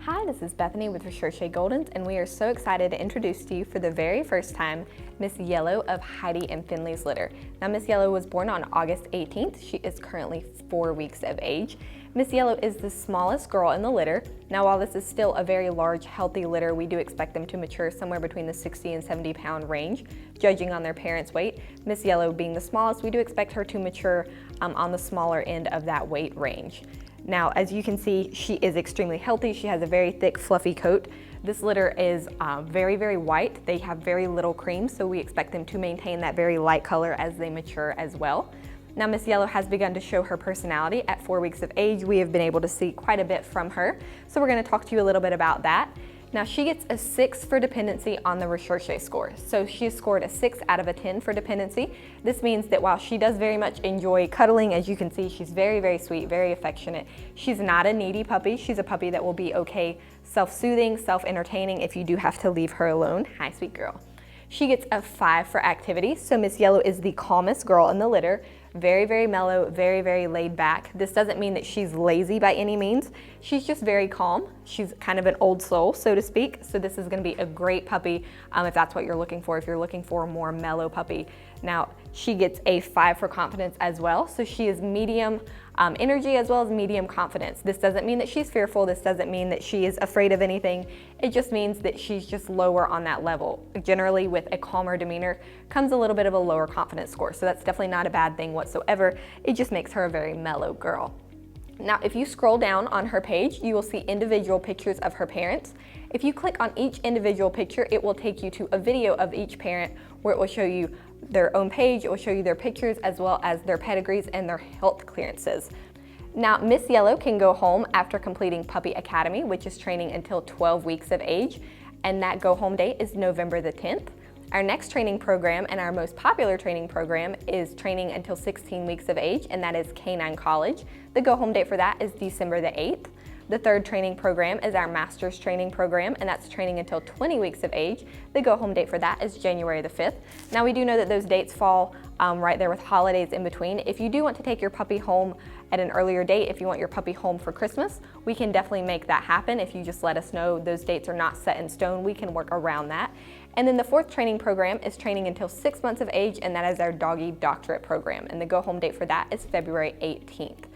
Hi, this is Bethany with Recherche Goldens, and we are so excited to introduce to you for the very first time Miss Yellow of Heidi and Finley's litter. Now, Miss Yellow was born on August 18th. She is currently 4 weeks of age. Miss Yellow is the smallest girl in the litter. Now, while this is still a very large, healthy litter, we do expect them to mature somewhere between the 60 and 70 pound range, judging on their parents' weight. Miss Yellow being the smallest, we do expect her to mature on the smaller end of that weight range. Now, as you can see, she is extremely healthy. She has a very thick, fluffy coat. This litter is very, very white. They have very little cream, so we expect them to maintain that very light color as they mature as well. Now, Miss Yellow has begun to show her personality at 4 weeks of age. We have been able to see quite a bit from her, so we're going to talk to you a little bit about that. Now, she gets a 6 for dependency on the Recherche score. So she has scored a 6 out of a 10 for dependency. This means that while she does very much enjoy cuddling, as you can see, she's very, very sweet, very affectionate. She's not a needy puppy. She's a puppy that will be okay self-soothing, self-entertaining if you do have to leave her alone. Hi, sweet girl. She gets a 5 for activity. So Miss Yellow is the calmest girl in the litter. Very, very mellow, very, very laid back. This doesn't mean that she's lazy by any means. She's just very calm. She's kind of an old soul, so to speak. So this is gonna be a great puppy if that's what you're looking for, if you're looking for a more mellow puppy. Now, she gets a 5 for confidence as well. So she is medium energy as well as medium confidence. This doesn't mean that she's fearful. This doesn't mean that she is afraid of anything. It just means that she's just lower on that level. Generally, with a calmer demeanor comes a little bit of a lower confidence score. So that's definitely not a bad thing whatsoever. It just makes her a very mellow girl. Now, if you scroll down on her page, you will see individual pictures of her parents. If you click on each individual picture, it will take you to a video of each parent where it will show you their own page, it will show you their pictures as well as their pedigrees and their health clearances. Now, Miss Yellow can go home after completing Puppy Academy, which is training until 12 weeks of age, and that go home date is November the 10th. Our next training program and our most popular training program is training until 16 weeks of age, and that is Canine College. The go home date for that is December the 8th. The third training program is our Master's Training Program, and that's training until 20 weeks of age. The go home date for that is January the 5th. Now, we do know that those dates fall right there with holidays in between. If you do want to take your puppy home at an earlier date, if you want your puppy home for Christmas, we can definitely make that happen. If you just let us know, those dates are not set in stone, we can work around that. And then the fourth training program is training until 6 months of age, and that is our Doggy Doctorate program. And the go home date for that is February 18th.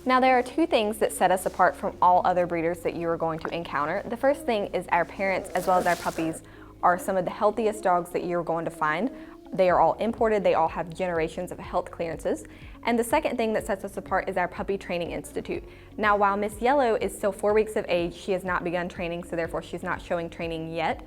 Now, there are two things that set us apart from all other breeders that you are going to encounter. The first thing is our parents as well as our puppies are some of the healthiest dogs that you're going to find. They are all imported, they all have generations of health clearances. And the second thing that sets us apart is our Puppy Training Institute. Now, while Miss Yellow is still 4 weeks of age, she has not begun training, so therefore she's not showing training yet.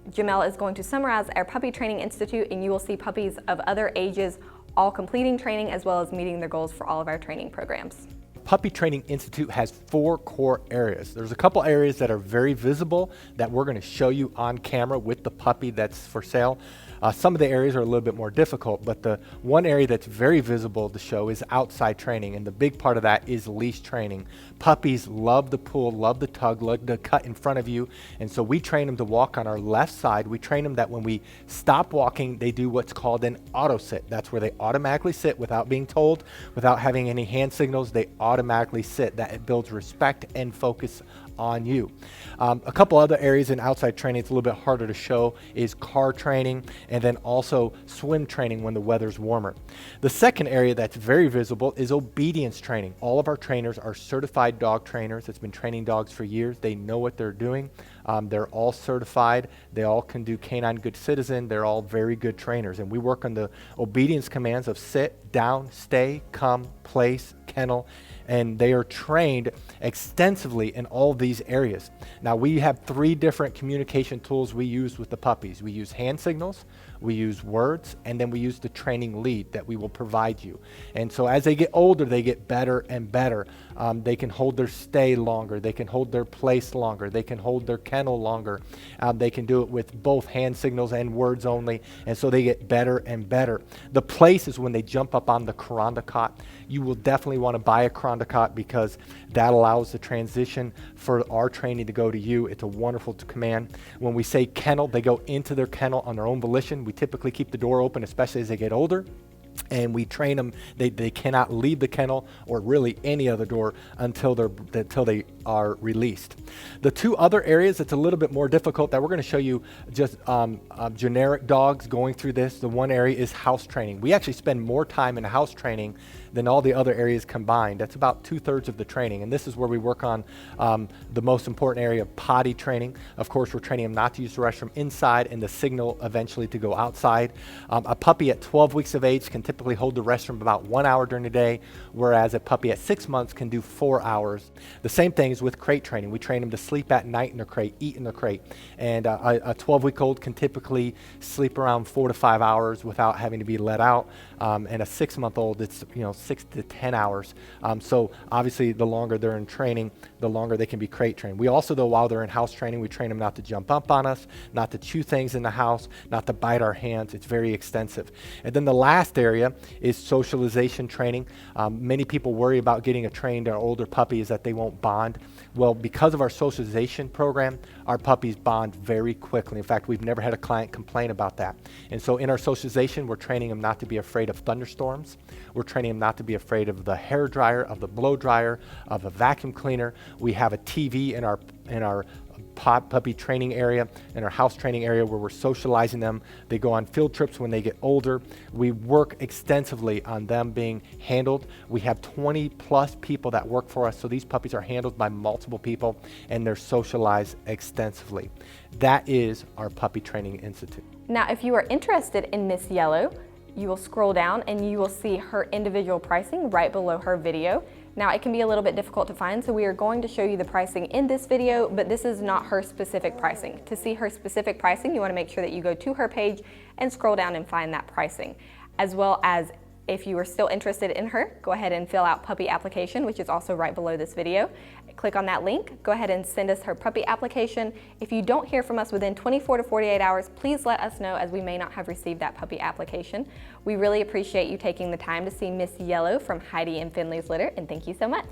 Jamel is going to summarize our Puppy Training Institute, and you will see puppies of other ages all completing training as well as meeting their goals for all of our training programs. Puppy Training Institute has 4 core areas. There's a couple areas that are very visible that we're going to show you on camera with the puppy that's for sale. Some of the areas are a little bit more difficult, but the one area that's very visible to show is outside training, and the big part of that is leash training. Puppies love the pull, love the tug, love to cut in front of you, and so we train them to walk on our left side. We train them that when we stop walking, they do what's called an auto sit. That's where they automatically sit without being told, without having any hand signals. They automatically sit. That it builds respect and focus on you. A couple other areas in outside training it's a little bit harder to show is car training and then also swim training when the weather's warmer. The second area that's very visible is obedience training. All of our trainers are certified dog trainers that's been training dogs for years. They know what they're doing. They're all certified. They all can do Canine Good Citizen. They're all very good trainers. And we work on the obedience commands of sit, down, stay, come, place, kennel, and they are trained extensively in all these areas. Now, we have 3 different communication tools we use with the puppies. We use hand signals, we use words, and then we use the training lead that we will provide you. And so as they get older, they get better and better. They can hold their stay longer, they can hold their place longer, they can hold their kennel longer. They can do it with both hand signals and words only, and so they get better and better. The place is when they jump up on the Kuranda cot. You will definitely want to buy a Kuranda cot because that allows the transition for our training to go to you. It's a wonderful command. When we say kennel, they go into their kennel on their own volition. We typically keep the door open, especially as they get older. And we train them. They cannot leave the kennel or really any other door until they are released. The two other areas that's a little bit more difficult that we're going to show you just generic dogs going through this. The one area is house training. We actually spend more time in house training than all the other areas combined. That's about 2/3 of the training. And this is where we work on the most important area of potty training. Of course, we're training them not to use the restroom inside and the signal eventually to go outside. A puppy at 12 weeks of age can typically hold the restroom about 1 hour during the day, whereas a puppy at 6 months can do 4 hours. The same thing is with crate training. We train them to sleep at night in their crate, eat in their crate. And a 12-week-old can typically sleep around 4 to 5 hours without having to be let out. And a 6-month-old, it's 6 to 10 hours. So obviously the longer they're in training, the longer they can be crate trained. We also, though, while they're in house training, we train them not to jump up on us, not to chew things in the house, not to bite our hands. It's very extensive. And then the last area is socialization training. Many people worry about getting a trained or older puppy is that they won't bond. Well, because of our socialization program, our puppies bond very quickly. In fact, we've never had a client complain about that. And so in our socialization, we're training them not to be afraid of thunderstorms. We're training them not to be afraid of the hair dryer, of the blow dryer, of a vacuum cleaner. We have a TV in our puppy training area, in our house training area, where we're socializing them. They go on field trips when they get older. We work extensively on them being handled. We have 20 plus people that work for us, so these puppies are handled by multiple people and they're socialized extensively. That is our Puppy Training Institute. Now, if you are interested in Miss Yellow, you will scroll down and you will see her individual pricing right below her video. Now, it can be a little bit difficult to find, so we are going to show you the pricing in this video, but this is not her specific pricing. To see her specific pricing, you want to make sure that you go to her page and scroll down and find that pricing. As well as, if you are still interested in her, go ahead and fill out puppy application, which is also right below this video. Click on that link, go ahead and send us her puppy application. If you don't hear from us within 24 to 48 hours, please let us know, as we may not have received that puppy application. We really appreciate you taking the time to see Miss Yellow from Heidi and Finley's litter, and thank you so much.